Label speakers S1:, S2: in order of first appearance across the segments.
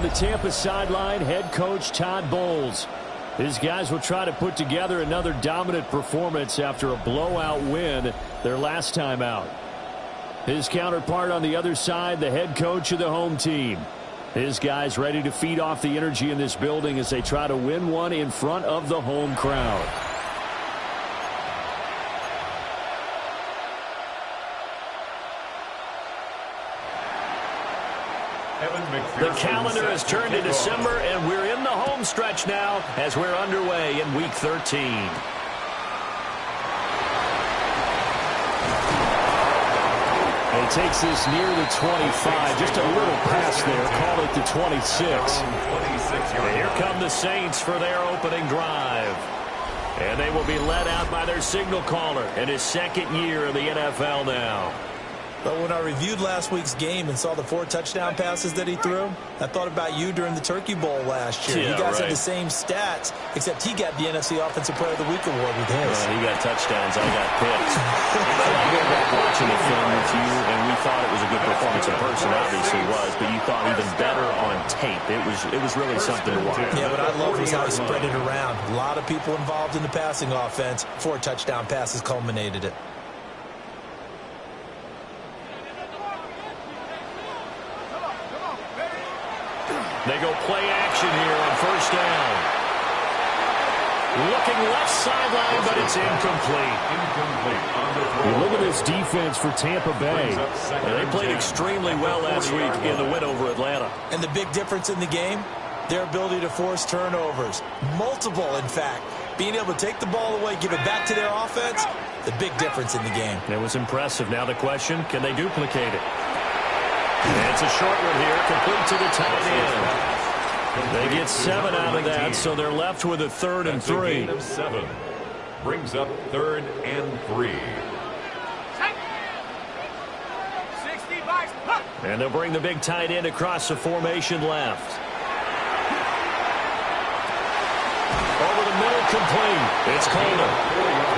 S1: the Tampa sideline, head coach Todd Bowles. His guys will try to put together another dominant performance after a blowout win their last time out. His counterpart on the other side, the head coach of the home team. His guys ready to feed off the energy in this building as they try to win one in front of the home crowd. The calendar has turned to December, and we're in the home stretch now as we're underway in Week 13. And he takes this near the 25. Just a little pass there. Call it the 26. And here come the Saints for their opening drive. And they will be led out by their signal caller in his second year in the NFL now.
S2: But when I reviewed last week's game and saw the 4 touchdown passes that he threw, I thought about you during the Turkey Bowl last year.
S1: Yeah,
S2: you guys
S1: right.
S2: had the same stats, except he got the NFC Offensive Player of the Week award with his.
S1: He got touchdowns. I got picks. I go back watching the film with you, and we thought it was a good performance in person. Obviously was, but you thought even better on tape. It was really something to watch.
S2: Yeah, but I love how he spread it around. A lot of people involved in the passing offense. 4 touchdown passes culminated it.
S1: They go play action here on first down. Looking left sideline, but it's incomplete. You look at this defense for Tampa Bay. They played extremely well last week in the win over Atlanta.
S2: And the big difference in the game, their ability to force turnovers. Multiple, in fact. Being able to take the ball away, give it back to their offense, the big difference in the game.
S1: It was impressive. Now the question, can they duplicate it? And it's a short one here, complete to the tight end. They get 7 out of that, so they're left with a 3rd and 3.
S3: Gain of 7. Brings up 3rd and 3.
S1: And they'll bring the big tight end across the formation left. Over the middle, complete. It's Coleman.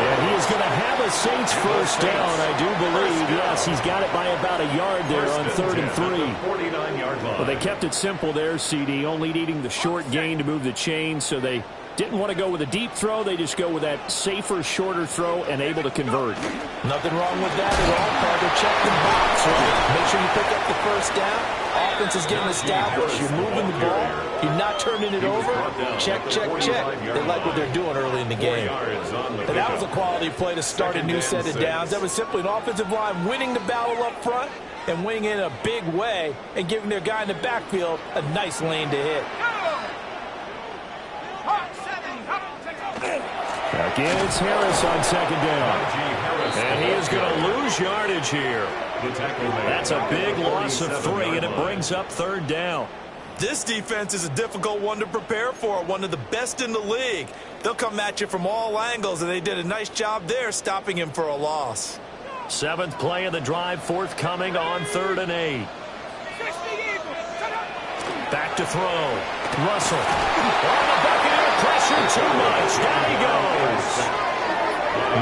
S1: And he is going to have a Saints first down, I do believe. Yes, he's got it by about a yard there on 3rd and 3. But they kept it simple there, CD, only needing the short gain to move the chain, so they didn't want to go with a deep throw. They just go with that safer, shorter throw and able to convert.
S2: Nothing wrong with that at all. Part of check the box, right? Make sure you pick up the first down. Offense is getting established. You're moving the ball. You're not turning it over. Check, check, check. They like what they're doing early in the game. And that was a quality play to start a new set of downs. That was simply an offensive line winning the battle up front and winning in a big way and giving their guy in the backfield a nice lane to hit.
S1: Again, it's Harris on 2nd down. And he is going to lose yardage here. That's a big loss of 3, and it brings up 3rd down.
S2: This defense is a difficult one to prepare for, one of the best in the league. They'll come at you from all angles, and they did a nice job there stopping him for a loss.
S1: 7th play of the drive forthcoming on 3rd and 8. Back to throw. Russell. On the Buccaneer pressure, too much. Down he goes.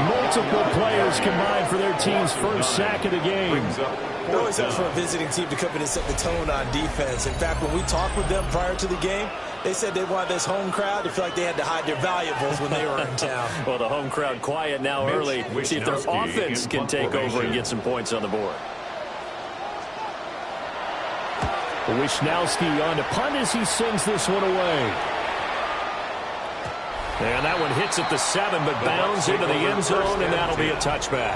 S1: Multiple players combined for their team's first sack of the game.
S2: It always helps for a visiting team to come in and set the tone on defense. In fact, when we talked with them prior to the game, they said they wanted this home crowd to feel like they had to hide their valuables when they were in town.
S1: Well, the home crowd quiet now early. See if their offense can take over and get some points on the board. Wishnowski on to punt as he sends this one away. And that one hits at the 7, but bounds into the end zone, and that'll be a touchback.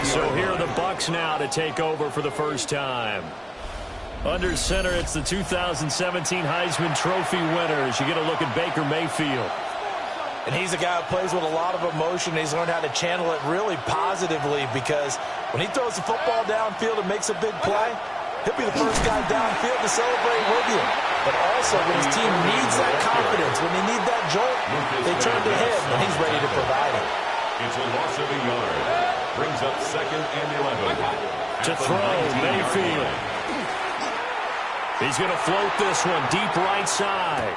S1: So here are the Bucs now to take over for the first time. Under center, it's the 2017 Heisman Trophy winners. You get a look at Baker Mayfield.
S2: And he's a guy who plays with a lot of emotion. He's learned how to channel it really positively because when he throws the football downfield and makes a big play, he'll be the first guy downfield to celebrate with you. But also, when his team needs that confidence, when they need that jolt, they turn to him, and he's ready to provide it.
S3: It's a loss of a yard. Brings up 2nd and 11.
S1: To throw, Mayfield. He's going to float this one deep right side.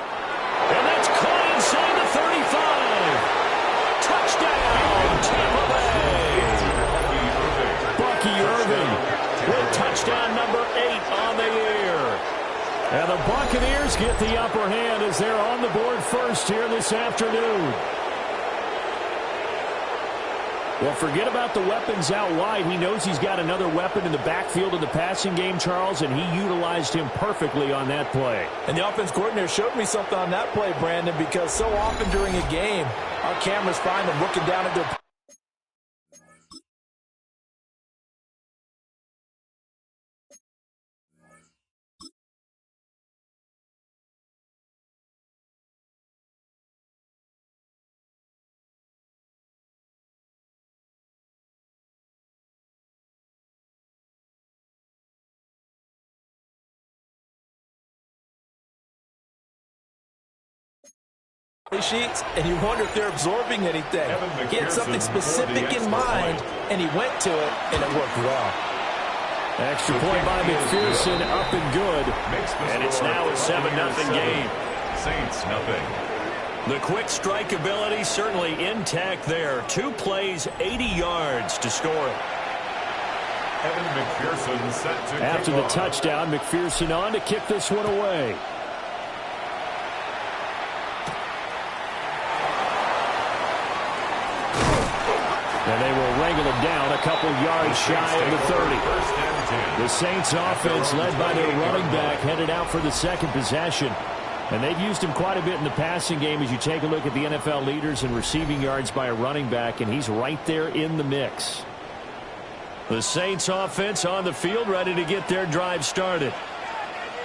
S1: And that's caught inside the 35. Touchdown, Tampa Bay. Bucky Irving with touchdown number 8 on the year. And the Buccaneers get the upper hand as they're on the board first here this afternoon. Well, forget about the weapons out wide. He knows he's got another weapon in the backfield of the passing game, Charles, and he utilized him perfectly on that play.
S2: And the offense coordinator showed me something on that play, Brandon, because so often during a game, our cameras find them looking down at their... sheets, and you wonder if they're absorbing anything. He had something specific in mind, and he went to it, and it worked well.
S1: Extra point by McPherson, up and good. And it's now a 7-0 game.
S3: Saints nothing.
S1: The quick strike ability certainly intact there. 2 plays, 80 yards to score it.
S3: Evan McPherson set to
S1: After the
S3: off.
S1: touchdown, McPherson on to kick this one away. And they will wrangle it down a couple yards shy of the 30. The Saints offense, led by their running back, headed out for the second possession. And they've used him quite a bit in the passing game as you take a look at the NFL leaders in receiving yards by a running back, and he's right there in the mix. The Saints offense on the field, ready to get their drive started.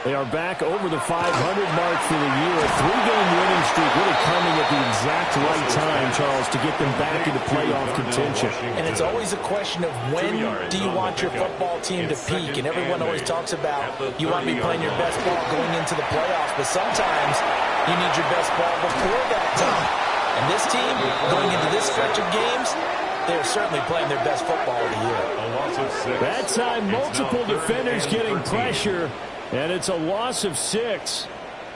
S1: They are back over the 500 mark for the year. A 3-game winning streak really coming at the exact right time, Charles, to get them back into playoff contention.
S2: And it's always a question of when do you want your football team to peak? And everyone always talks about you want to be playing your best ball going into the playoffs, but sometimes you need your best ball before that time. And this team, going into this stretch of games, they're certainly playing their best football of the year.
S1: That time, multiple defenders getting pressure. And it's a loss of 6.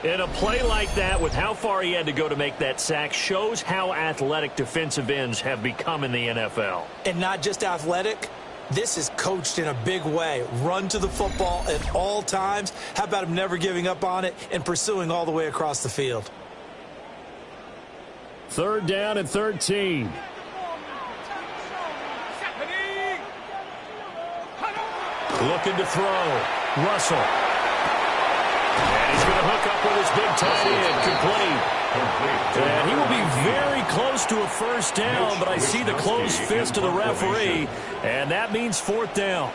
S1: And a play like that, with how far he had to go to make that sack, shows how athletic defensive ends have become in the NFL.
S2: And not just athletic, this is coached in a big way. Run to the football at all times. How about him never giving up on it and pursuing all the way across the field?
S1: 3rd down and 13. Looking to throw. Russell. And he's going to hook up with his big tight end. Complete. And he will be very close to a first down, but I see the closed fist of the referee, and that means 4th down.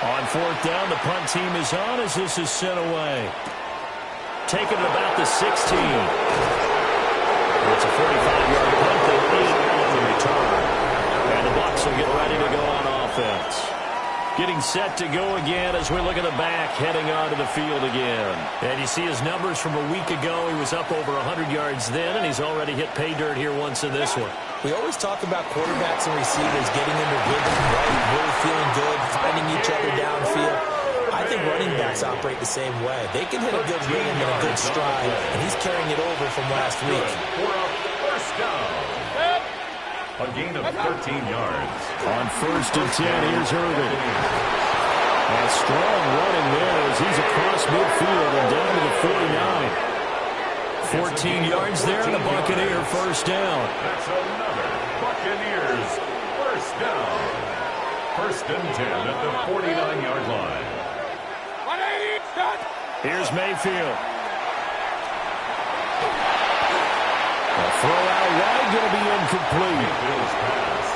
S1: On 4th down, the punt team is on as this is sent away. Taken at about the 16. It's a 45-yard punt that ain't on the return. And the Bucs will get ready to go on offense. Getting set to go again as we look at the back, heading onto the field again. And you see his numbers from a week ago. He was up over 100 yards then, and he's already hit pay dirt here once in this one.
S2: We always talk about quarterbacks and receivers getting into rhythm, right, really feeling good, finding each other downfield. I think running backs operate the same way. They can hit a good rhythm and a good stride, and he's carrying it over from last week.
S3: For a first down. A gain of 13 yards.
S1: On 1st and 10, here's Irvin. A strong running there as he's across midfield and down to the 49. 14 yards there, and the Buccaneer first down.
S3: That's another Buccaneers first down. 1st and 10 at the 49-yard line.
S1: Here's Mayfield. A throw out wide, going to be incomplete.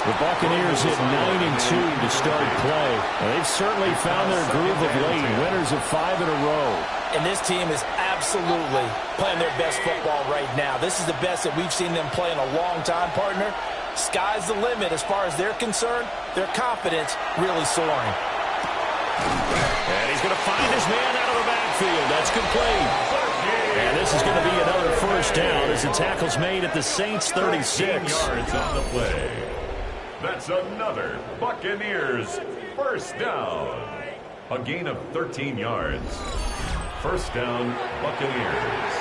S1: The Buccaneers hit 9-2 to start play. They've certainly found their groove of late, winners of 5 in a row.
S2: And this team is absolutely playing their best football right now. This is the best that we've seen them play in a long time, partner. Sky's the limit as far as they're concerned. Their confidence really soaring.
S1: And he's going to find his man out of the backfield. That's complete. And this is going to be another first down as the tackle's made at the Saints' 36.
S3: Yards on the play. That's another Buccaneers first down. A gain of 13 yards. First down, Buccaneers.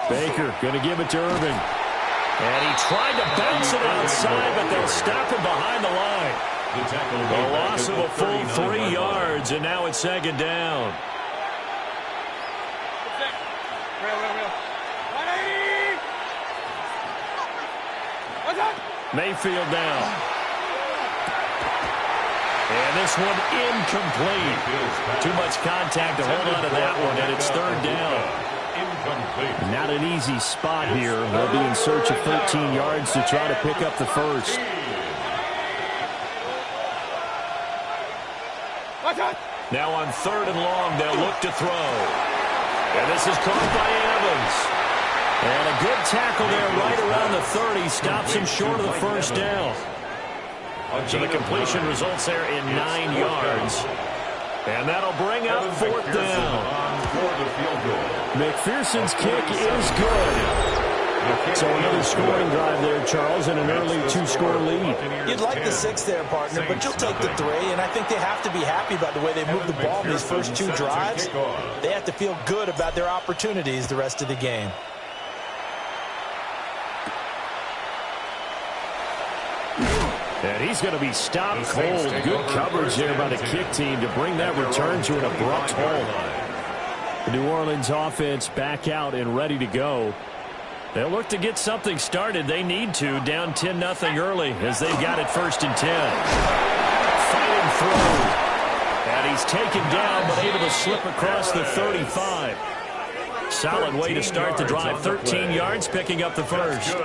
S1: Baker going to give it to Irving. And he tried to bounce it outside, but they'll stop him behind the line. A loss of a full 3 yards, and now it's second down. Mayfield now. And this one incomplete. Too much contact to hold on to that one, and it's third down. Not an easy spot here. They'll be in search of 13 yards to try to pick up the first. Now on third and long, they'll look to throw. And this is caught by Evans. And a good tackle there right around the 30. Stops him short of the first down. So the completion results there in 9 yards. And that'll bring up fourth down. McPherson's kick is good. So another scoring drive there, Charles, and an early 2-score lead.
S2: You'd like the 6 there, partner, but you'll take the 3, and I think they have to be happy about the way they moved the ball in these first 2 drives. They have to feel good about their opportunities the rest of the game.
S1: And he's going to be stopped cold. Good coverage there by the kick team to bring that return to an abrupt halt. The New Orleans offense back out and ready to go. They'll look to get something started. They need to. Down 10-0 early as they've got it first and 10. Fighting through. And he's taken down but able to slip across the 35. Solid way to start the drive. 13 yards, picking up the first.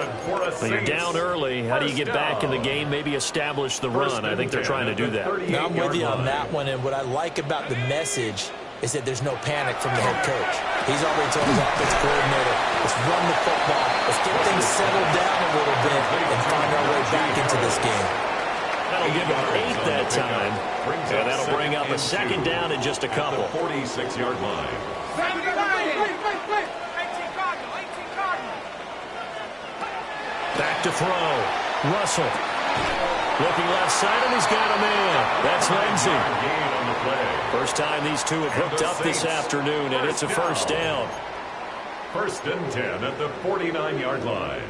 S1: When you're down early, how do you get back in the game, maybe establish the run? I think they're trying to do that.
S2: Now, I'm with you on that one, and what I like about the message is that there's no panic from the head coach. He's already told his offensive coordinator, let's run the football, let's get things settled down a little bit and find our way back into this game.
S1: That'll give him 8 that time, and that'll bring up a second down in just a couple.
S3: 46-yard line.
S1: Back to throw. Russell. Looking left side, and he's got a man. That's Lindsey. First time these two have hooked up this afternoon, and it's a first down.
S3: First and 10 at the 49-yard line.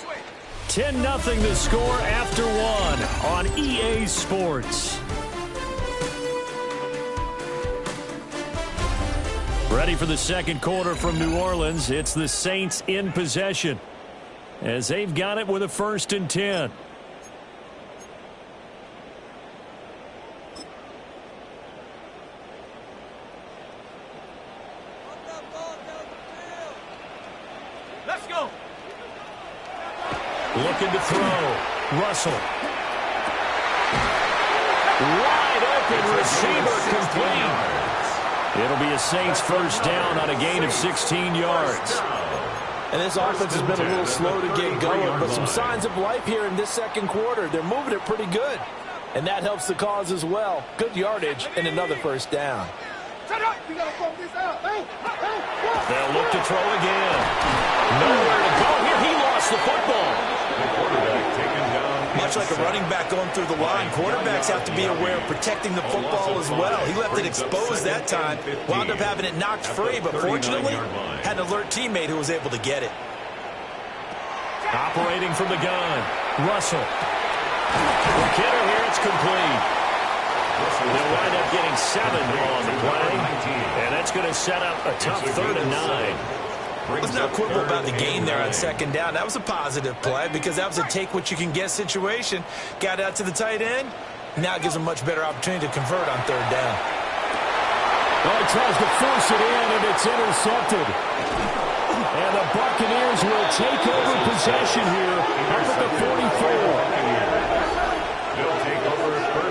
S1: Switch. 10-0 the score after 1 on EA Sports. Ready for the second quarter from New Orleans. It's the Saints in possession as they've got it with a first and 10.
S4: Let's go.
S1: Looking to throw. Russell. Wide open receiver complete. It'll be a Saints first down on a gain of 16 yards.
S2: And this offense has been a little slow to get going, but some signs of life here in this second quarter. They're moving it pretty good, and that helps the cause as well. Good yardage and another first down.
S1: They'll look to throw again. Nowhere to go here. He lost the football.
S3: The quarterback taken down.
S2: Much like a running back going through the line, quarterbacks have to be aware of protecting the football as well. He left it exposed that time, wound up having it knocked free, but fortunately had an alert teammate who was able to get it.
S1: Operating from the gun, Russell. The kidder here, it's complete. They'll wind up getting 7 on the play, and that's going to set up a tough 3rd and 9.
S2: Let's not quibble about the gain there on second down. That was a positive play because that was a take-what-you-can-get situation. Got out to the tight end. Now it gives them a much better opportunity to convert on 3rd down.
S1: Well, he tries to force it in, and it's intercepted. And the Buccaneers will take over possession here up at the 44.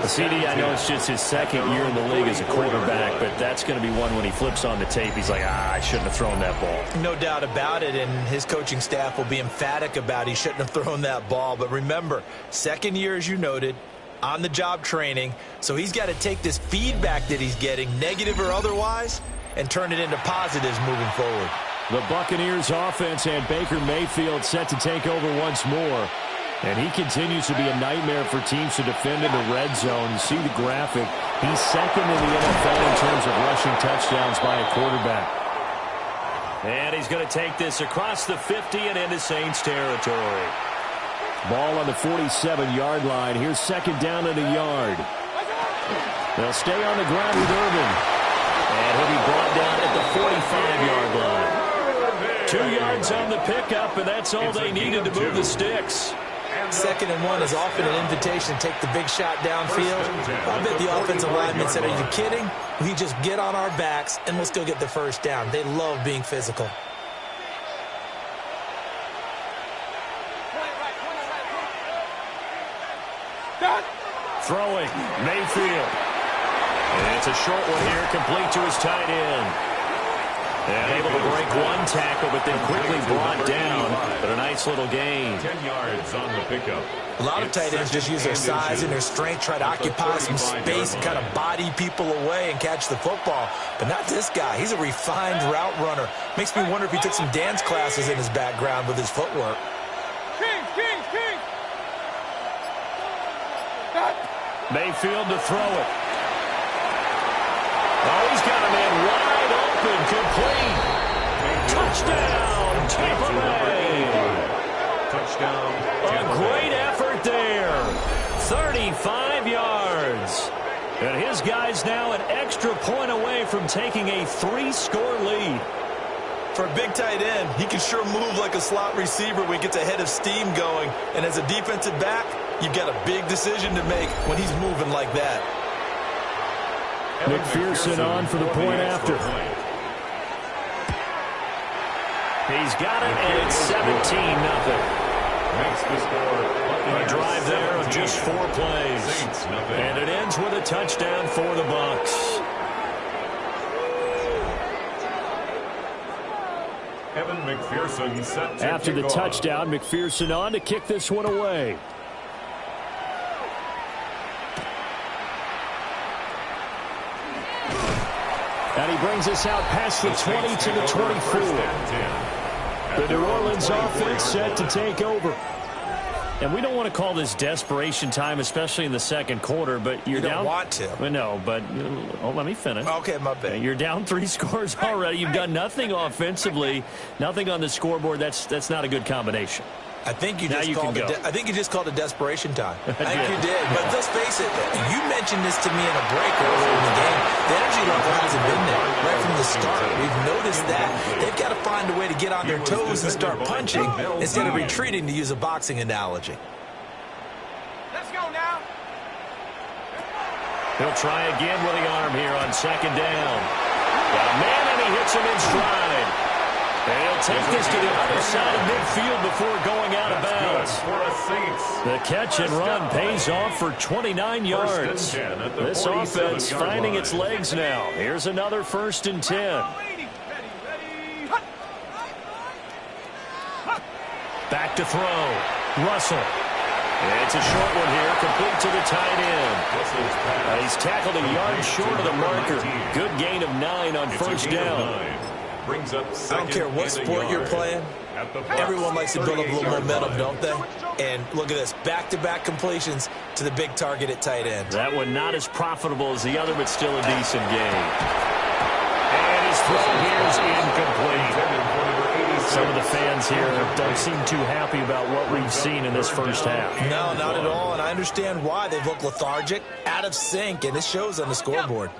S1: CD, I know it's just his second year in the league as a quarterback, but that's going to be one when he flips on the tape. He's like, I shouldn't have thrown that ball.
S2: No doubt about it, and his coaching staff will be emphatic about he shouldn't have thrown that ball. But remember, second year, as you noted, on-the-job training, so he's got to take this feedback that he's getting, negative or otherwise, and turn it into positives moving forward.
S1: The Buccaneers offense and Baker Mayfield set to take over once more. And he continues to be a nightmare for teams to defend in the red zone. You see the graphic. He's second in the NFL in terms of rushing touchdowns by a quarterback. And he's going to take this across the 50 and into Saints territory. Ball on the 47-yard line. Here's second down and a yard. They'll stay on the ground with Irvin. And he'll be brought down at the 45-yard line. 2 yards on the pickup, and that's all they needed to move the sticks.
S2: 2nd and 1 is often an invitation to take the big shot downfield. I bet the offensive lineman said, are you kidding? We just get on our backs and let's go get the first down. They love being physical.
S1: Throwing, Mayfield. And it's a short one here, complete to his tight end. And able to break one tackle, but then quickly brought down. But a nice little gain.
S3: 10 yards on the pickup.
S2: A lot of tight ends just use their size and their strength, try to occupy some space and kind of body people away and catch the football. But not this guy. He's a refined route runner. Makes me wonder if he took some dance classes in his background with his footwork.
S4: King!
S1: Mayfield to throw it. Oh, he's got a man wide open, complete. Touchdown, Tampa Bay.
S3: Touchdown,
S1: A great effort there. 35 yards. And his guy's now an extra point away from taking a 3-score lead.
S5: For a big tight end, he can sure move like a slot receiver when he gets a head of steam going. And as a defensive back, you've got a big decision to make when he's moving like that.
S1: McPherson on for the point after. He's got it, and it's 17-0.
S3: Makes the score.
S1: A drive there of just 4 plays. And it ends with a touchdown for the Bucs.
S3: Evan McPherson set to
S1: After the
S3: kick off.
S1: touchdown, McPherson on to kick this one away. And he brings us out past the 20 to the 24. The New Orleans offense set to take over. And we don't want to call this desperation time, especially in the second quarter, but you're
S2: You
S1: down.
S2: don't want to.
S1: Well, no, but let me finish.
S2: Okay, my bad.
S1: You're down 3 scores already. You've done nothing offensively, nothing on the scoreboard. That's not a good combination.
S2: I think you
S1: Now
S2: just
S1: you
S2: called
S1: can
S2: it.
S1: go.
S2: I think you just called it desperation time. I think
S1: did.
S2: you did. But let's face it. You mentioned this to me in a break earlier in the game. The energy level hasn't been there right from the start. We've noticed that they've got to find a way to get on their toes and start punching instead of retreating, to use a boxing analogy.
S4: Let's go now.
S1: He'll try again with the arm here on second down. Got a man, and he hits him in stride. And he'll take this to the other side of midfield before going out of bounds. The catch and run pays off for 29 yards. This offense finding its legs now. Here's another 1st and 10. Back to throw. Russell. It's a short one here, complete to the tight end. He's tackled a yard short of the marker. Good gain of 9 on 1st down.
S3: Brings up
S2: I don't care what sport you're playing. Everyone likes to build up a little momentum, don't they? And look at this, back-to-back completions to the big target at tight end.
S1: That one not as profitable as the other, but still a decent game. And his throw here is incomplete. Some of the fans here don't seem too happy about what we've seen in this first half.
S2: No, not at all, and I understand why. They've looked lethargic, out of sync, and it shows on the scoreboard.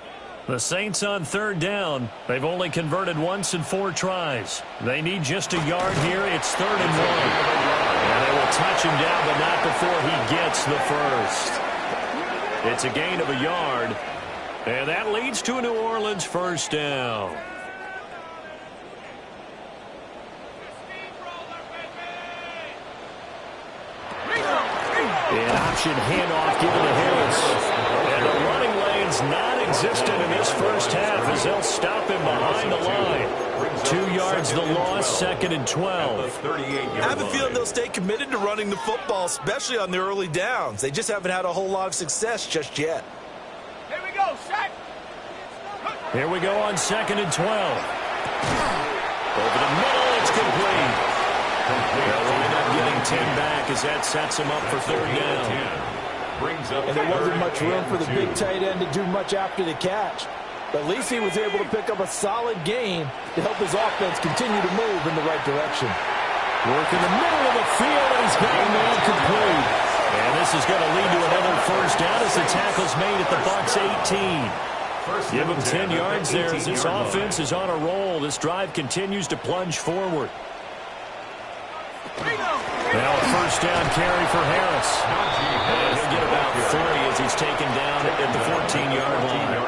S1: The Saints on 3rd down. They've only converted once in 4 tries. They need just a yard here. It's 3rd and 1. And they will touch him down, but not before he gets the first. It's a gain of a yard. And that leads to a New Orleans 1st down. An option handoff given to Harris. And the running lane's non-existent in this first half as they'll stop him behind the line. 2 yards the loss, 2nd and 12.
S5: I have a feeling they'll stay committed to running the football, especially on the early downs. They just haven't had a whole lot of success just yet.
S4: Here we go, set.
S1: Here we go on 2nd and 12. Over the middle, it's complete. They'll wind up getting him 10 back as that sets him up for third down.
S2: And there wasn't much room for the big tight end to do much after the catch. But at least he was able to pick up a solid gain to help his offense continue to move in the right direction.
S1: Work in the middle of the field, and he's got a man complete. And this is going to lead to another first down as the tackle's made at the Bucs 18. Give him 10 yards there as this offense is on a roll. This drive continues to plunge forward. Now a first down carry for Harris. And he'll get about 3 as he's taken down at the 14-yard line.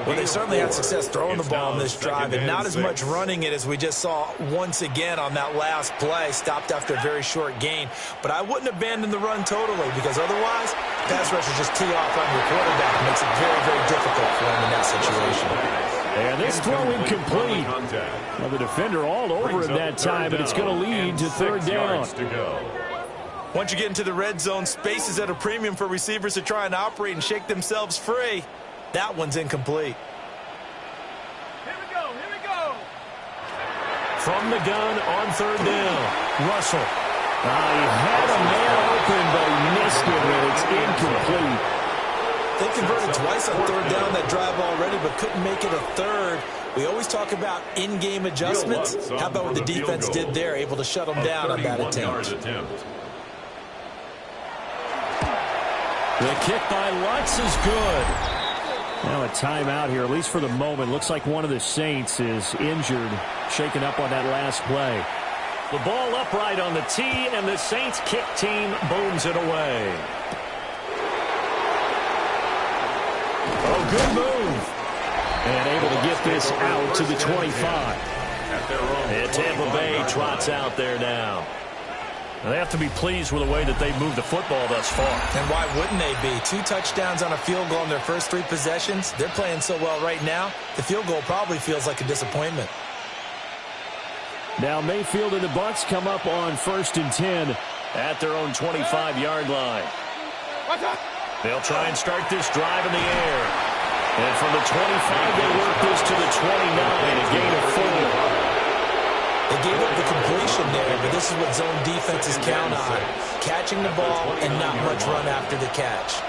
S5: Well, they certainly had success throwing the ball in this drive, and not as much running it as we just saw once again on that last play, stopped after a very short gain. But I wouldn't abandon the run totally, because otherwise, pass rushers just tee off on your quarterback. It makes it very, very difficult for him in that situation.
S1: And this throw incomplete. Well, the defender all over him that time, but it's going to lead to third down.
S5: Once you get into the red zone, space is at a premium for receivers to try and operate and shake themselves free. That one's incomplete.
S4: Here we go, here we go.
S1: From the gun on third down, Russell. He had a man open, but he missed it, and it's incomplete.
S5: They converted twice on third down that drive already, but couldn't make it a third. We always talk about in-game adjustments. How about what the defense did there, able to shut them down on that attempt.
S1: The kick by Lutz is good. Now a timeout here, at least for the moment. Looks like one of the Saints is injured, shaken up on that last play. The ball upright on the tee, and the Saints kick team booms it away. Oh, good move. And able to get this out to the 25. And Tampa Bay trots out there now. They have to be pleased with the way that they've moved the football thus far.
S5: And why wouldn't they be? 2 touchdowns on a field goal in their first 3 possessions. They're playing so well right now, the field goal probably feels like a disappointment.
S1: Now Mayfield and the Bucs come up on 1st and 10 at their own 25-yard line. They'll try and start this drive in the air. And from the 25, they work this to the 29, a gain of 4.
S5: They gave up the completion there, but this is what zone defenses count on. Catching the ball and not much run after the catch.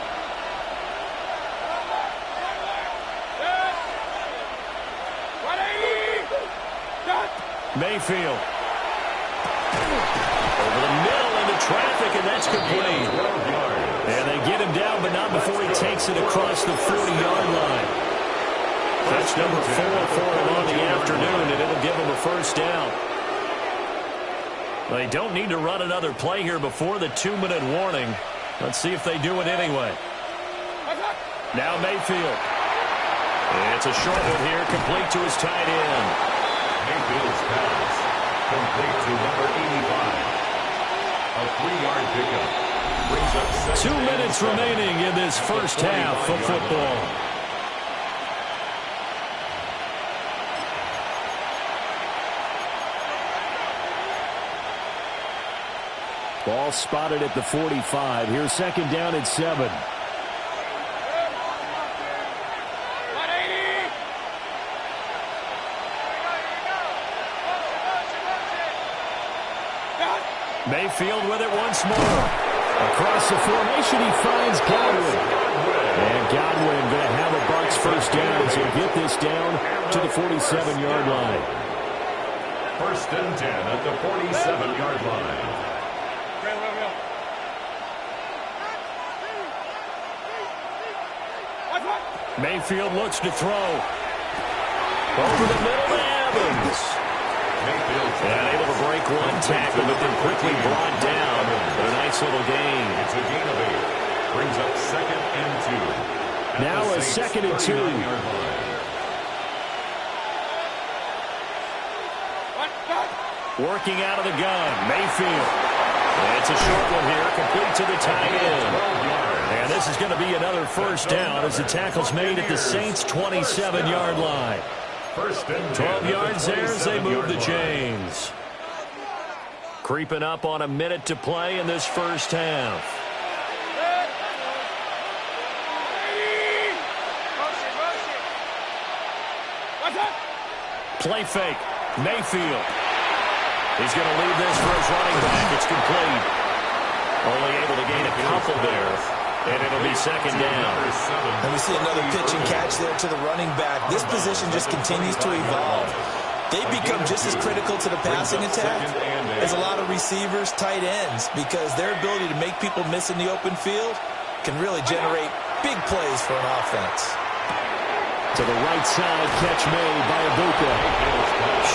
S1: Mayfield. Over the middle into traffic, and that's complete. And they get him down, but not before he takes it across the 40-yard line. That's number 4 for him on the afternoon, and it'll give him a first down. They don't need to run another play here before the 2-minute warning. Let's see if they do it anyway. Now Mayfield. It's a short one here, complete to his tight end.
S3: Mayfield's pass, complete to number 85. A 3-yard pickup. Brings up
S1: 2 minutes remaining in this first half of football. Ball spotted at the 45. Here's 2nd down at 7. Mayfield with it once more. Across the formation, he finds Godwin. And Godwin going to have a Bucs first down as he'll get this down to the 47-yard line.
S3: 1st and 10 at the 47-yard line.
S1: Mayfield looks to throw. Over the middle to Evans. And able to break one tackle, but then quickly brought down. But a nice little gain.
S3: It's a gain of 8. Brings up 2nd and 2.
S1: Now a 2nd and 2. Working out of the gun, Mayfield. And it's a short one here, complete to the tight end. And this is going to be another first down as the tackle's made at the Saints' 27-yard line. 12 yards there as they move the chains. Creeping up on a minute to play in this first half. Play fake. Mayfield. He's going to leave this for his running back. It's complete. Only able to gain a couple there, and it'll be second down.
S5: And we see another pitch and catch there to the running back. This position just continues to evolve. They become just as critical to the passing attack as a lot of receivers, tight ends, because their ability to make people miss in the open field can really generate big plays for an offense.
S1: To the right side, catch made by Ibuka.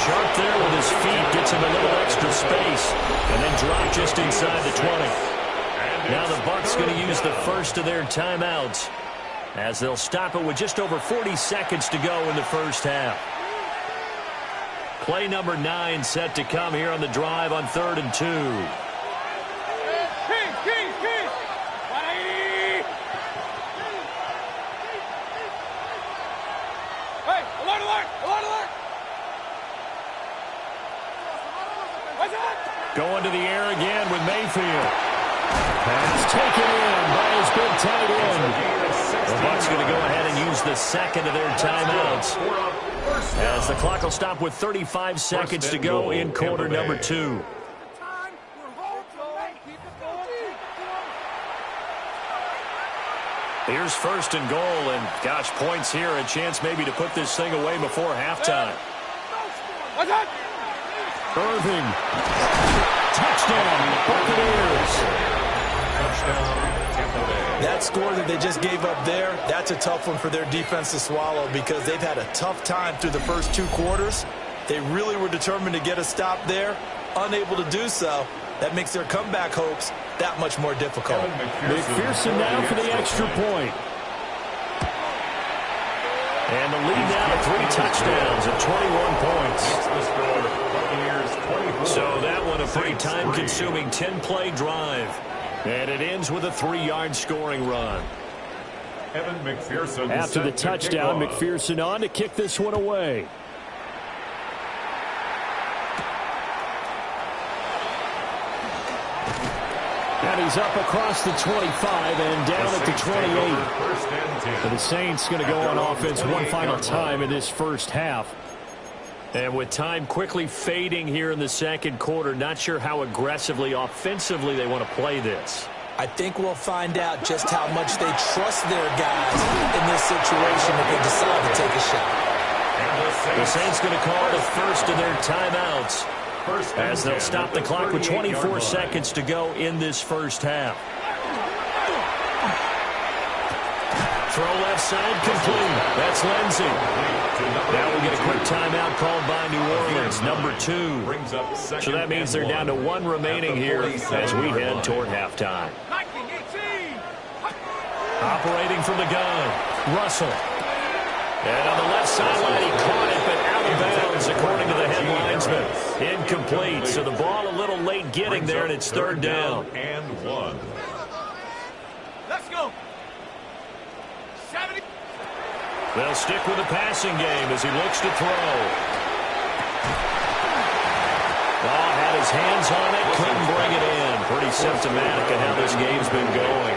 S1: Sharp there with his feet, gets him a little extra space, and then drop just inside the 20. Now the Bucs going to use the first of their timeouts as they'll stop it with just over 40 seconds to go in the first half. Play number 9 set to come here on the drive on 3rd and 2. Going to the air again with Mayfield. Pass taken in by his big tight end. The Bucs going to go ahead and use the second of their timeouts, as the clock will stop with 35 seconds to go in quarter number 2. Here's 1st and goal, and gosh, points here, a chance maybe to put this thing away before halftime. Irving. Touchdown, Buccaneers.
S5: That score that they just gave up there, that's a tough one for their defense to swallow, because they've had a tough time through the first 2 quarters. They really were determined to get a stop there, unable to do so. That makes their comeback hopes that much more difficult.
S1: McPherson now for the extra point. And the lead now to 3 touchdowns at 21 points. So that one a pretty time-consuming 10-play drive. And it ends with a 3-yard scoring run. After the touchdown, McPherson on to kick this one away. And he's up across the 25 and down at the 28. So the Saints going to go on offense one final time in this first half. And with time quickly fading here in the second quarter, not sure how aggressively, offensively they want to play this.
S5: I think we'll find out just how much they trust their guys in this situation if they decide to take a shot.
S1: The Saints going to call the first of their timeouts, as they'll stop the clock with 24 seconds to go in this first half. Throw left side complete. That's Lindsey. Now we'll get a quick timeout called by New Orleans, number 2. So that means they're down to 1 remaining here as we head toward halftime. Operating from the gun, Russell. And on the left sideline, he caught it, but out of bounds, according to the head linesman. Incomplete. So the ball a little late getting there, and it's 3rd down.
S3: And 1.
S4: Let's go.
S1: They'll stick with the passing game as he looks to throw. Had his hands on it, couldn't bring it in. Pretty symptomatic of how this game's been going.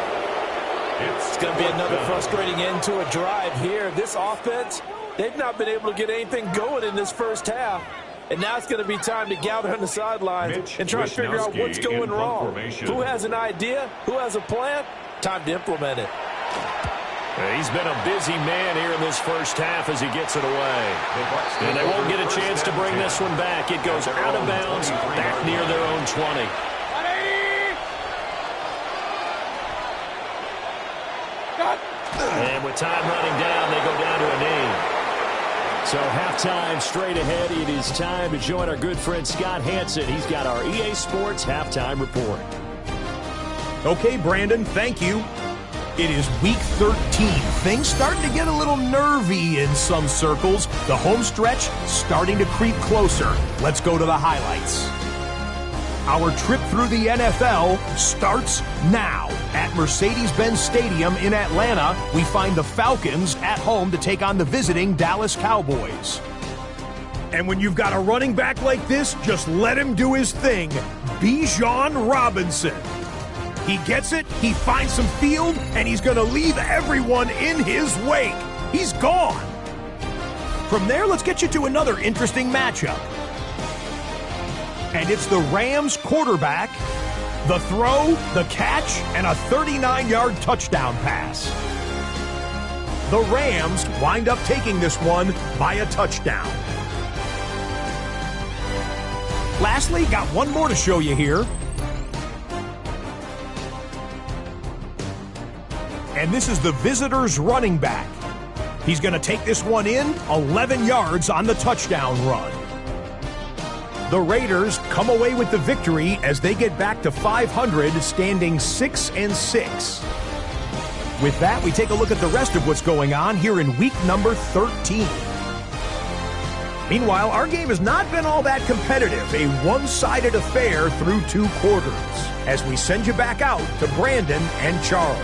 S5: It's going to be another frustrating end to a drive here. This offense, they've not been able to get anything going in this first half. And now it's going to be time to gather on the sidelines and try to figure out what's going wrong. Who has an idea? Who has a plan? Time to implement it.
S1: He's been a busy man here in this first half as he gets it away. And they won't get a chance to bring this one back. It goes out of bounds, back near their own 20. And with time running down, they go down to a knee. So halftime straight ahead. It is time to join our good friend Scott Hansen. He's got our EA Sports halftime report.
S6: Okay, Brandon, thank you. It is week 13. Things starting to get a little nervy in some circles. The home stretch starting to creep closer. Let's go to the highlights. Our trip through the NFL starts now. At Mercedes-Benz Stadium in Atlanta, we find the Falcons at home to take on the visiting Dallas Cowboys. And when you've got a running back like this, just let him do his thing. Bijan Robinson. He gets it, he finds some field, and he's going to leave everyone in his wake. He's gone. From there, let's get you to another interesting matchup. And it's the Rams quarterback, the throw, the catch, and a 39-yard touchdown pass. The Rams wind up taking this one by a touchdown. Lastly, got one more to show you here. And this is the visitors' running back. He's going to take this one in, 11 yards on the touchdown run. The Raiders come away with the victory as they get back to 500, standing 6-6. With that, we take a look at the rest of what's going on here in week number 13. Meanwhile, our game has not been all that competitive, a one-sided affair through 2 quarters, as we send you back out to Brandon and Charles.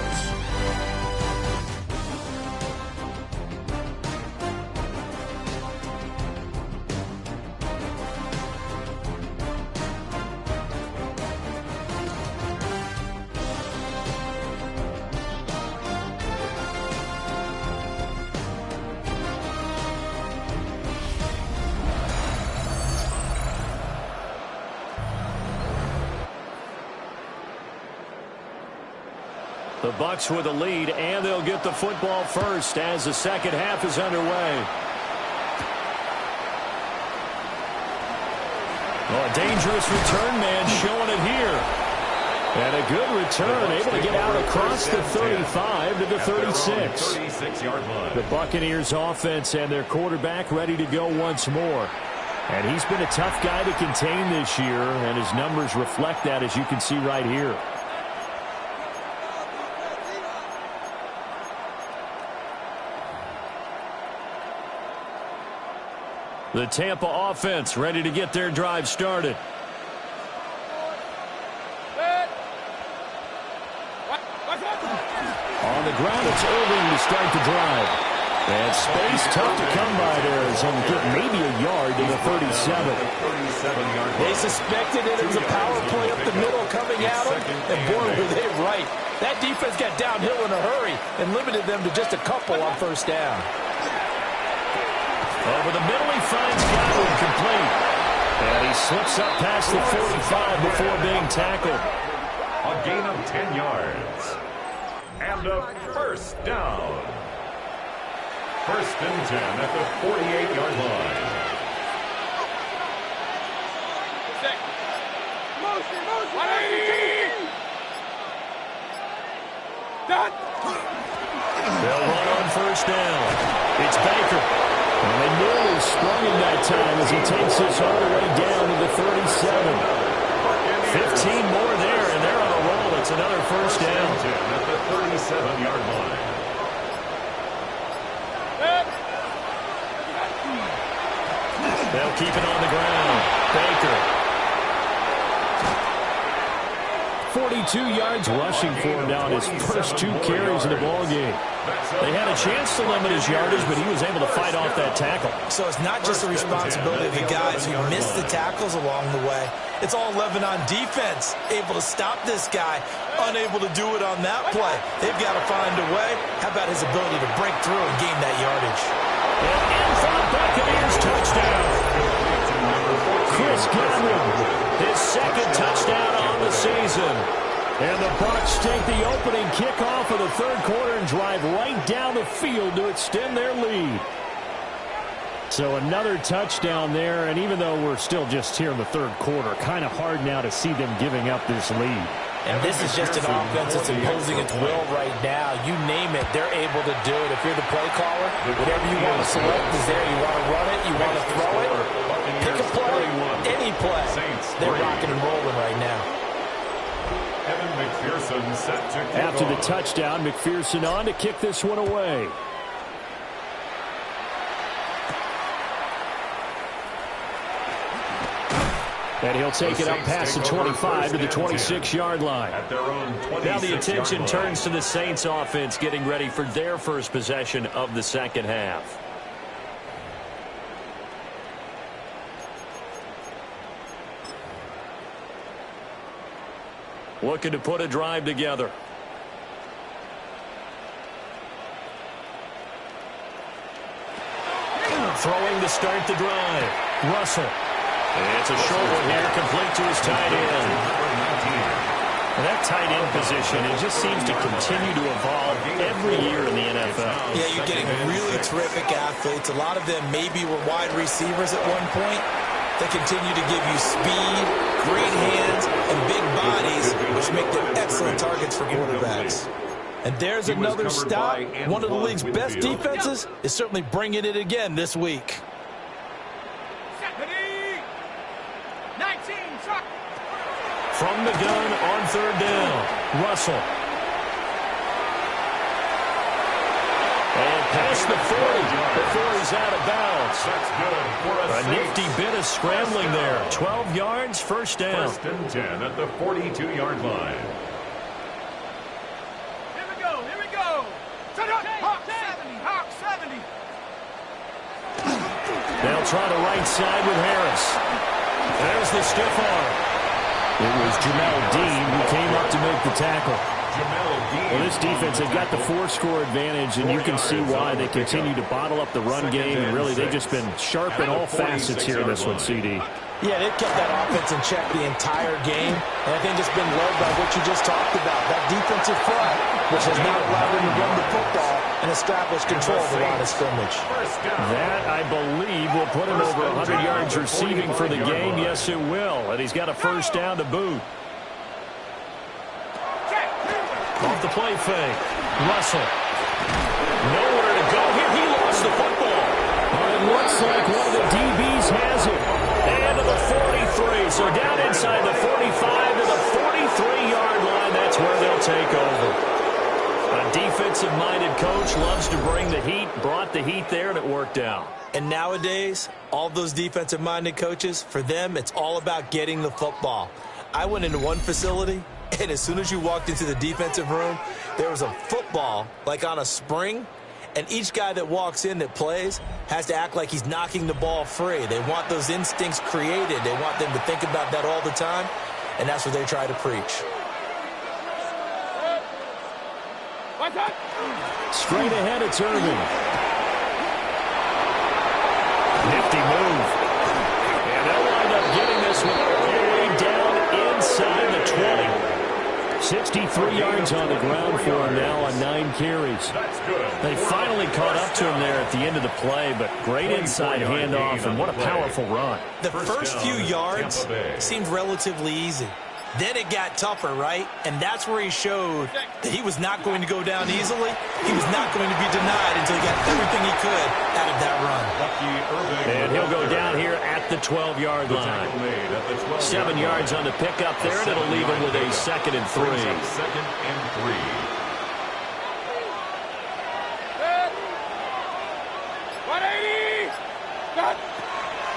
S1: The Bucs with a lead, and they'll get the football first as the second half is underway. Oh, a dangerous return man showing it here. And a good return, able to get out across the 35 to the 36. The Buccaneers offense and their quarterback ready to go once more. And he's been a tough guy to contain this year, and his numbers reflect that, as you can see right here. The Tampa offense ready to get their drive started. On the ground, it's Irving to start the drive. And space tough to come by there as he'll get maybe a yard to the 37.
S2: They suspected it was a power play up the middle coming at them, and boy, were they right. That defense got downhill in a hurry and limited them to just a couple on first down.
S1: Over the middle, he finds Godwin complete. And he slips up past the 45 before being tackled.
S3: A gain of 10 yards. And a first down. First and 10 at the 48-yard line.
S1: They'll run on first down. It's Baker. And they nearly sprung him that time as he takes this all the way down to the 37. 15 more there, and they're on a roll. It's another first down.
S3: At the 37-yard line.
S1: They'll keep it on the ground. Baker. 42 yards rushing for him down his first 2 carries in the ballgame. They had a chance to limit his yardage, but he was able to fight off that tackle.
S5: So it's not just the responsibility of the guys who missed the tackles along the way. It's all 11 on defense, able to stop this guy, unable to do it on that play. They've got to find a way. How about his ability to break through and gain that yardage?
S1: And in for the Buccaneers touchdown. Chris Godwin, his second touchdown on the season. And the Bucs take the opening kickoff of the third quarter and drive right down the field to extend their lead. So another touchdown there, and even though we're still just here in the third quarter, kind of hard now to see them giving up this lead.
S2: And this is just an offense that's imposing its will right now. You name it, they're able to do it. If you're the play caller, whatever you want to select is there. You want to run it, you want to throw it, pick a play, any play. They're rocking and rolling right now.
S1: After the touchdown, McPherson on to kick this one away. And he'll take it up past the 25 to the 26-yard line. Now the attention turns to the Saints offense getting ready for their first possession of the second half. Looking to put a drive together. Throwing to start the drive. Russell. And it's a short one here, complete to his tight end. And that tight end position, it just seems to continue to evolve every year in the NFL.
S5: Yeah, you're getting really terrific athletes. A lot of them maybe were wide receivers at one point. They continue to give you speed, great hands, and big bodies, which make them excellent targets for quarterbacks. And there's another stop. One of the league's best defenses is certainly bringing it again this week.
S4: 19, truck.
S1: From the gun on third down, Russell. And past the 40 before he's out of bounds.
S3: That's good for
S1: A nifty bit of scrambling there. 12 yards, first down.
S3: First and 10 at the 42-yard line.
S4: Here we go, here we go. Hawk 70, Hawk 70.
S1: They'll try the right side with Harris. There's the stiff arm. It was Jamel Dean who came up to make the tackle. Well, this defense, they've got the 4-score advantage, and you can see why they continue to bottle up the run game, and really they've just been sharp in all facets here in this one, CD.
S5: Yeah, they've kept that offense in check the entire game, and I think it's been led by what you just talked about, that defensive front, which has not allowed them to run the football and establish control of the line of scrimmage.
S1: That, I believe, will put him over 100 yards receiving for the game. Yes, it will, and he's got a first down to boot. Off the play fake. Russell. Nowhere to go here. He lost the football. It looks like one of the DBs has it. And to the 43. So down inside the 45 to the 43-yard line. That's where they'll take over. A defensive-minded coach loves to bring the heat. Brought the heat there, and it worked out.
S5: And nowadays, all those defensive-minded coaches, for them, it's all about getting the football. I went into one facility, and as soon as you walked into the defensive room, there was a football, like on a spring, and each guy that walks in that plays has to act like he's knocking the ball free. They want those instincts created. They want them to think about that all the time, and that's what they try to preach.
S1: Straight ahead, it's Irving. Nifty move. And they'll wind up getting this one all the way down inside the 20. 63 yards on the ground for him now on 9 carries. They finally caught up to him there at the end of the play, but great inside handoff, and what a powerful run.
S5: The first few yards seemed relatively easy. Then it got tougher, right? And that's where he showed that he was not going to go down easily. He was not going to be denied until he got everything he could out of that run.
S1: And he'll go down here at the 12-yard line. 7 yards on the pickup there, and it'll leave him with a 2nd and 3.
S3: Second and 3.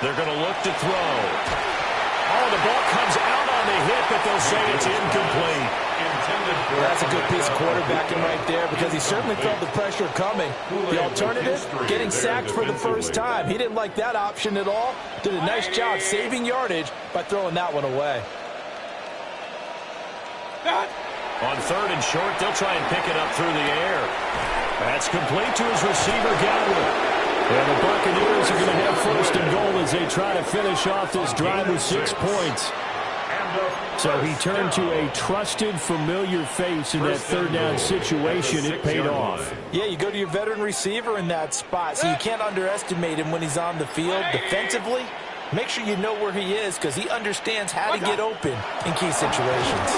S1: They're going to look to throw. Oh, the ball comes out on the hit, but they'll say it's incomplete.
S5: Well, that's a good piece of quarterbacking right there because he certainly felt the pressure coming. The alternative, getting sacked for the first time. He didn't like that option at all. Did a nice job saving yardage by throwing that one away.
S1: On 3rd and short, they'll try and pick it up through the air. That's complete to his receiver, Godwin. And the Buccaneers are going to have 1st and goal as they try to finish off this drive with 6 points. So he turned to a trusted, familiar face in that 3rd down situation. It paid off.
S5: Yeah, you go to your veteran receiver in that spot, so you can't underestimate him when he's on the field defensively. Make sure you know where he is because he understands how to get open in key situations.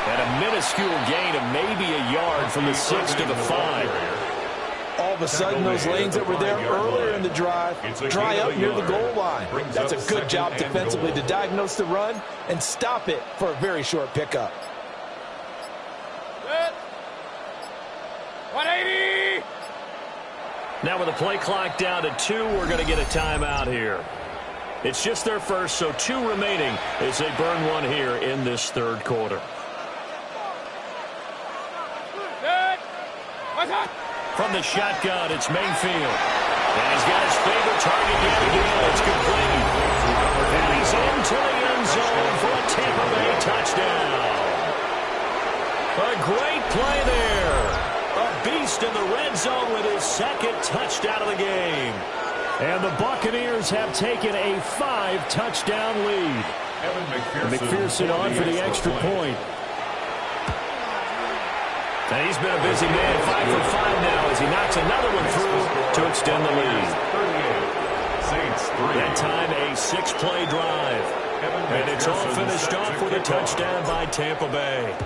S1: And a minuscule gain of maybe a yard from the 6 to the 5.
S5: All of a sudden, those lanes that were there earlier in the drive dry up near the goal line. That's a good job defensively to diagnose the run and stop it for a very short pickup.
S4: 180.
S1: Now with the play clock down to 2, we're going to get a timeout here. It's just their first, so 2 remaining as they burn one here in this 3rd quarter. From the shotgun, it's Mayfield. And he's got his favorite target yet again. It's complete. And he's into the end zone for a Tampa Bay touchdown. A great play there. A beast in the red zone with his 2nd touchdown of the game. And the Buccaneers have taken a 5-touchdown lead. McPherson on for the extra point. And he's been a busy man, 5 for 5 now as he knocks another one through to extend the lead. That time a 6-play drive. And it's all finished off with a touchdown by Tampa Bay.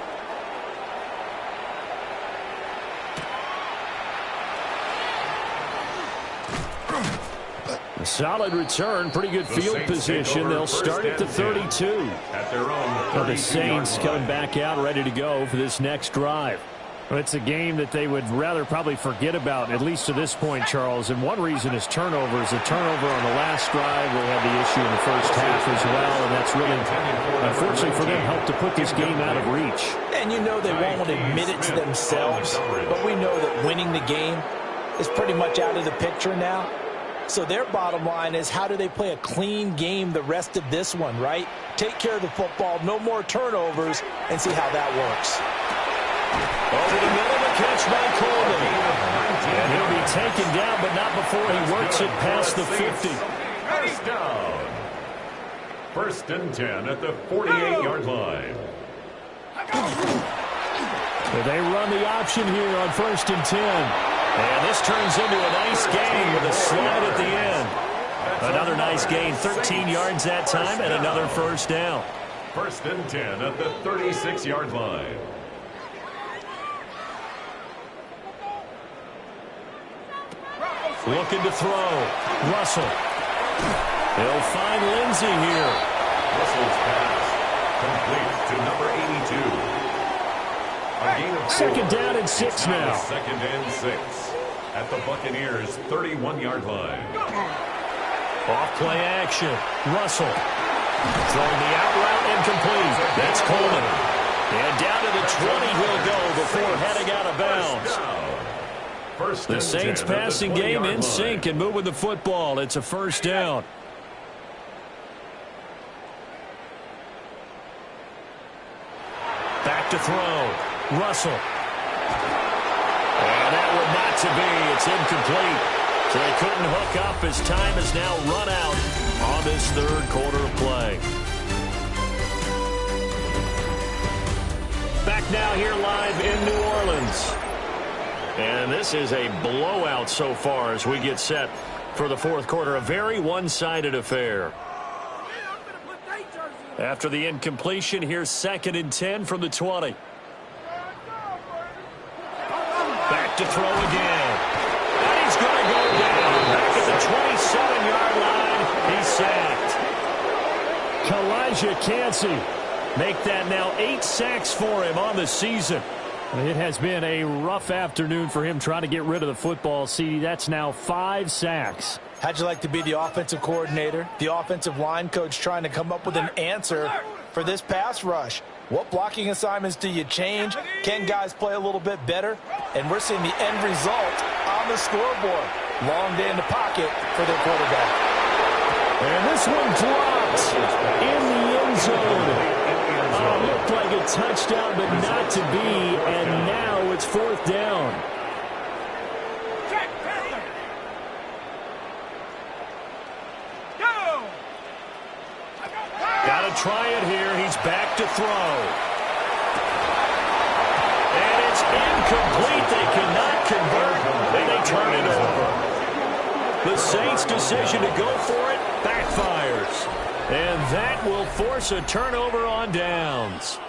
S1: A solid return, pretty good field position. They'll start at the 32. Now the Saints coming back out ready to go for this next drive.
S7: Well, it's a game that they would rather probably forget about, at least to this point, Charles. And one reason is turnovers. A turnover on the last drive. They had the issue in the first half as well, and that's really, unfortunately for them, helped to put this game out of reach.
S5: And you know they won't admit it to themselves, but we know that winning the game is pretty much out of the picture now. So their bottom line is, how do they play a clean game the rest of this one, right? Take care of the football, no more turnovers, and see how that works.
S1: Over the middle, the catch by Coleman. And he'll be taken down, but not before he works it past the 50.
S3: First down. 1st and 10 at the 48-yard line.
S1: They run the option here on 1st and 10. And this turns into a nice gain with a slide at the end. Another nice gain, 13 yards that time, and another first down.
S3: 1st and 10 at the 36-yard line.
S1: Looking to throw. Russell. He'll find Lindsey here.
S3: Russell's pass complete to number 82. A gain of
S1: 2nd down and 6 now.
S3: 2nd and 6 at the Buccaneers' 31-yard line.
S1: Off play action. Russell. Throwing the out route incomplete. That's Coleman. And down to the 20 he'll go before heading out of bounds. The Saints passing game in sync and moving the football. It's a first down. Back to throw. Russell. And that one not to be. It's incomplete. So they couldn't hook up as time is now run out on this 3rd quarter of play. Back now here live in New Orleans. And this is a blowout so far as we get set for the 4th quarter. A very one-sided affair. After the incompletion, here's 2nd and 10 from the 20. Back to throw again. And he's going to go down. Back at the 27-yard line. He's sacked. Kalijah Cansey make that now 8 sacks for him on the season.
S7: It has been a rough afternoon for him trying to get rid of the football. See, that's now 5 sacks.
S5: How'd you like to be the offensive coordinator, the offensive line coach, trying to come up with an answer for this pass rush? What blocking assignments do you change? Can guys play a little bit better? And we're seeing the end result on the scoreboard. Long day in the pocket for their quarterback.
S1: And this one dropped in the end zone. Looked like a touchdown, but not to be. And now it's 4th down. Got to try it here. He's back to throw. And it's incomplete. They cannot convert, and they turn it over. The Saints' decision to go for it backfires. And that will force a turnover on downs.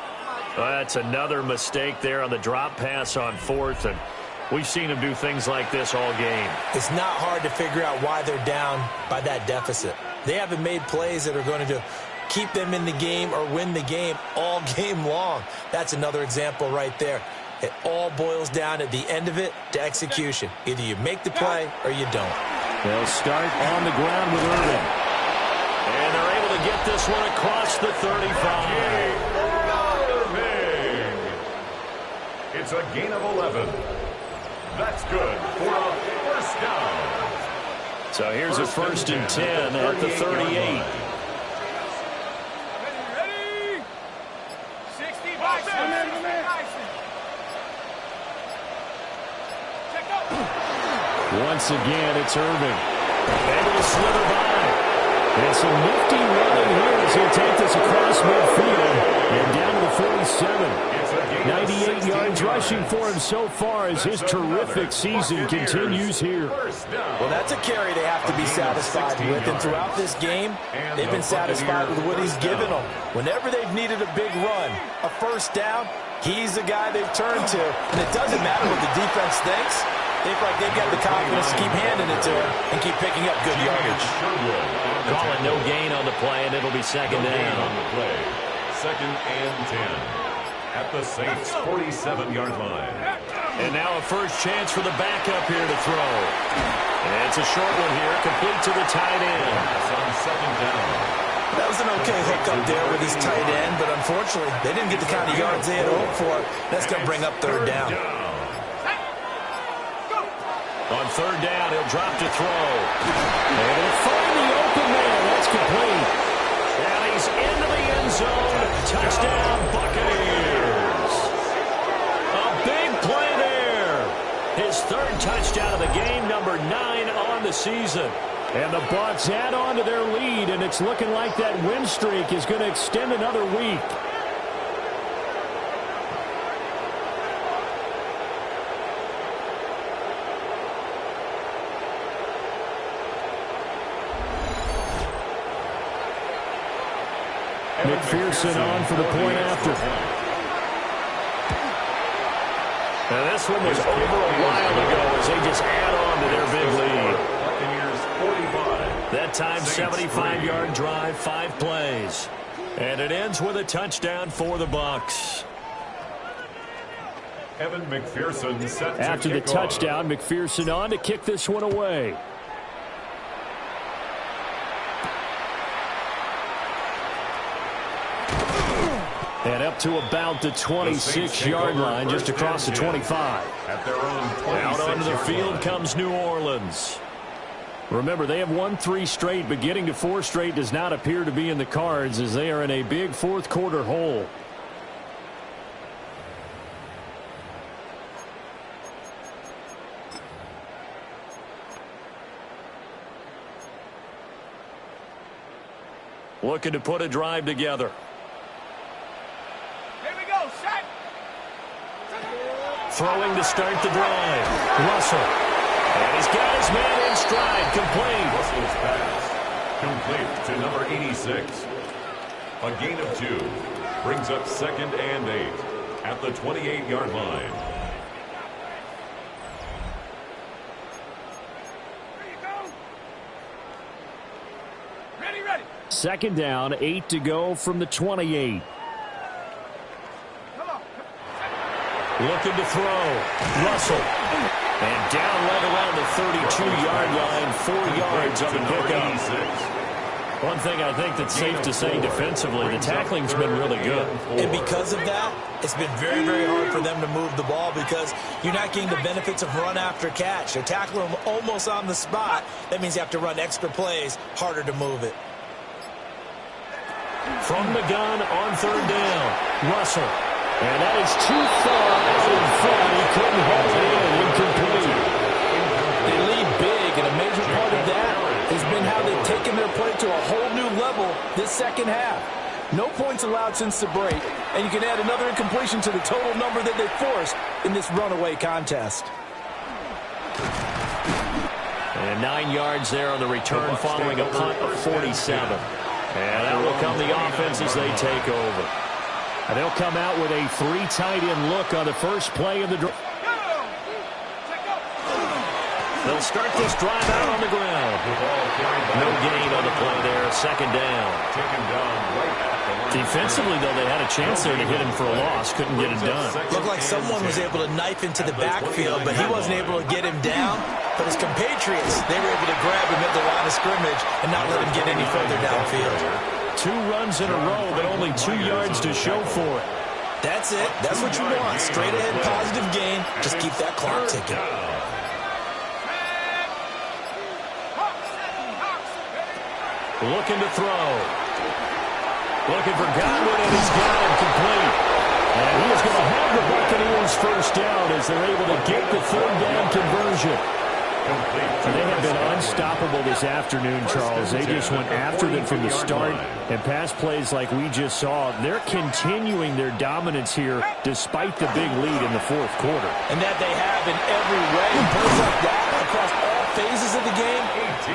S1: That's another mistake there on the drop pass on 4th, and we've seen them do things like this all game.
S5: It's not hard to figure out why they're down by that deficit. They haven't made plays that are going to keep them in the game or win the game all game long. That's another example right there. It all boils down at the end of it to execution. Either you make the play or you don't.
S1: They'll start on the ground with Irving. And they're able to get this one across the 35.
S3: Irving. It's a gain of 11. That's good for a first down.
S1: So here's a 1st and 10 at the 38.
S4: Ready? 60 Bison.
S1: Once again, it's Irving. Able to slither by. And some nifty running here as he'll take this across midfield and down to the 47. 98 yards rushing for him so far as his terrific season continues here.
S5: Well, that's a carry they have to be satisfied with, and throughout this game, they've been satisfied with what he's given them. Whenever they've needed a big run, a first down, he's the guy they've turned to, and it doesn't matter what the defense thinks. They feel like they've got the confidence to keep handing it to him and keep picking up good yardage.
S1: Calling no gain on the play, and it'll be second down.
S3: On the play, 2nd and 10. At the Saints' 47-yard line.
S1: And now a first chance for the backup here to throw. And it's a short one here, complete to the tight end.
S3: That's on 2nd down.
S5: That was an okay hook up there with his tight end, but unfortunately, they didn't get the kind of yards they had hoped for. That's going to bring up 3rd down.
S1: On 3rd down, he'll drop to throw. And he'll find the open man. That's complete. And he's into the end zone. Touchdown, Buccaneers. A big play there. His 3rd touchdown of the game, number 9 on the season. And the Bucs add on to their lead, and it's looking like that win streak is going to extend another week. McPherson on for the point after. Now this one was over a while ago as they just add on to their big lead.
S3: Buccaneers 45.
S1: That time 75-yard drive, 5 plays. And it ends with a touchdown for the Bucs.
S3: Evan McPherson set to
S1: After the
S3: kick off.
S1: touchdown, McPherson on to kick this one away. And up to about the 26-yard line, just across the 25.
S3: At their own 26
S1: Out onto the field comes New Orleans. Remember, they have won 3 straight, but getting to 4 straight does not appear to be in the cards as they are in a big 4th quarter hole. Looking to put a drive together. Throwing to start the drive. Russell. And he's got his man in stride. Complete.
S3: Russell's pass. Complete to number 86. A gain of 2. Brings up 2nd and 8. At the 28-yard line.
S4: Ready.
S1: 2nd down, 8 to go from the 28. Looking to throw. Russell. And down right around the 32-yard line, 4 yards on the pickup. One thing I think that's safe to say defensively, the tackling's been really good.
S5: And because of that, it's been very, very hard for them to move the ball because you're not getting the benefits of run after catch. They're tackling them almost on the spot. That means you have to run extra plays, harder to move it.
S1: From the gun on 3rd down, Russell. And that is too far out in front. He couldn't hold it in. Incomplete.
S2: They lead big, and a major part of that has been how they've taken their play to a whole new level this 2nd half. No points allowed since the break, and you can add another incompletion to the total number that they forced in this runaway contest.
S1: And 9 yards there on the return following a punt of 47. And that will come the offense as they take over. And they'll come out with a 3 tight end look on the first play of the drive. They'll start this drive out on the ground. No gain on the play there. 2nd down. Defensively, though, they had a chance there to hit him for a loss. Couldn't get it done.
S5: Looked like someone was able to knife into the backfield, but he wasn't able to get him down. But his compatriots, they were able to grab him at the line of scrimmage and not let him get any further downfield.
S1: 2 runs in a row, but only 2 yards to show for it.
S5: That's it. That's what you want. Straight ahead, positive gain. Just keep that clock ticking.
S1: Looking to throw. Looking for Godwin, and he's got it complete. And he is going to have the Buccaneers first down as they're able to get the 3rd down conversion.
S7: They have been unstoppable this afternoon, Charles. They just went after them from the start, and pass plays like we just saw. They're continuing their dominance here despite the big lead in the fourth quarter.
S2: And that they have in every way. Plays like that across all phases of the game,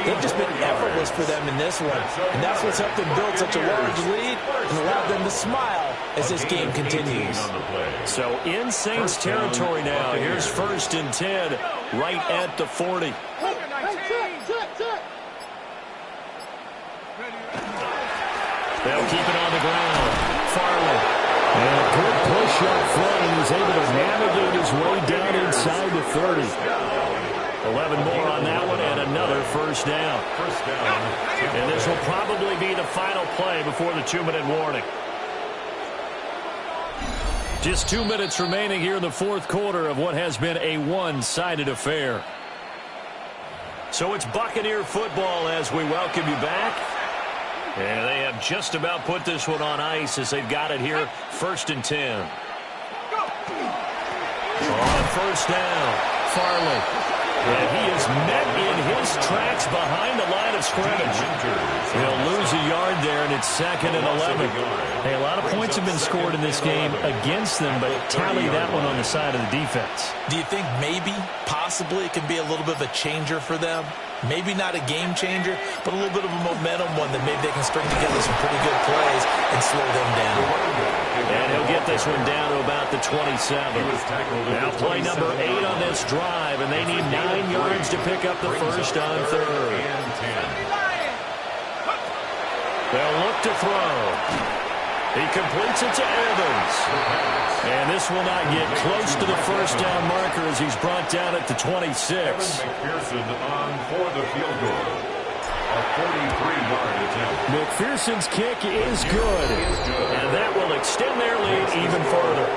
S2: they've just been effortless for them in this one. And that's what's helped them build such a large lead and allowed them to smile as this game continues.
S1: So in Saints territory now. Here's 1st and 10 right at the 40. They'll keep it on the ground. Farley.
S7: And a good push up front, and he's able to navigate his way down inside the 30.
S1: 11 more on that one, and another first down. And this will probably be the final play before the 2-minute warning. Just 2 minutes remaining here in the fourth quarter of what has been a one-sided affair. So it's Buccaneer football as we welcome you back. And they have just about put this one on ice as they've got it here. 1st and 10. On first down, Farley. And he is met in his tracks behind the line of scrimmage. He'll lose a yard there, and it's 2nd and 11.
S7: Hey, a lot of points have been scored in this game against them, but tally that one on the side of the defense.
S5: Do you think maybe, possibly, it can be a little bit of a changer for them? Maybe not a game changer, but a little bit of a momentum one that maybe they can string together some pretty good plays and slow them down.
S1: And he'll get this one down to about the 27. Now play number 8 on this drive, and they need 9 yards to pick up the first on 3rd. They'll look to throw. He completes it to Evans. And this will not get close to the first down marker as he's brought down at the 26.
S3: McPherson on for the field goal. A 43-yard attempt.
S7: McPherson's kick is good.
S1: And that will extend their lead even further.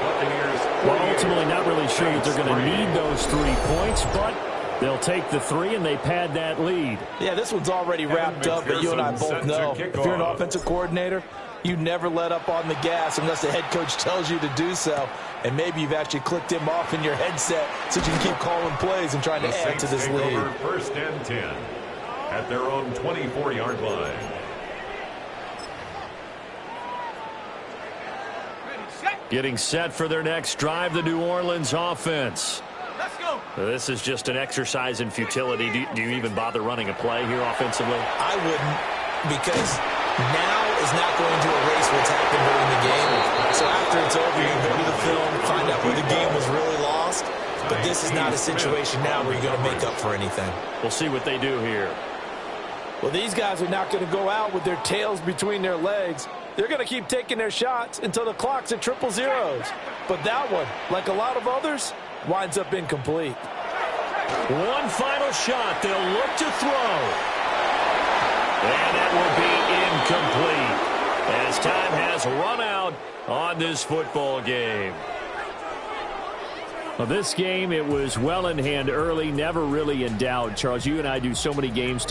S7: Well, ultimately not really sure that they're going to need those 3 points, but they'll take the 3 and they pad that lead.
S2: Yeah, this one's already wrapped up, but you and I both know if you're an offensive coordinator, you never let up on the gas unless the head coach tells you to do so. And maybe you've actually clicked him off in your headset so you can keep calling plays and trying to add to this lead.
S3: 1st and 10 at their own 24-yard line.
S1: Getting set for their next drive, the New Orleans offense.
S4: Let's go.
S1: This is just an exercise in futility. Do you even bother running a play here offensively?
S5: I wouldn't, because now is not going to erase what's happened during the game. So after it's over, you go to the film, find out where the game was really lost. But this is not a situation now where you're going to make up for anything.
S1: We'll see what they do here.
S2: Well, these guys are not going to go out with their tails between their legs. They're going to keep taking their shots until the clock's at 000. But that one, like a lot of others, winds up incomplete.
S1: One final shot. They'll look to throw. And that will be incomplete as time has run out on this football game.
S7: Well, this game, it was well in hand early, never really in doubt. Charles, you and I do so many games together.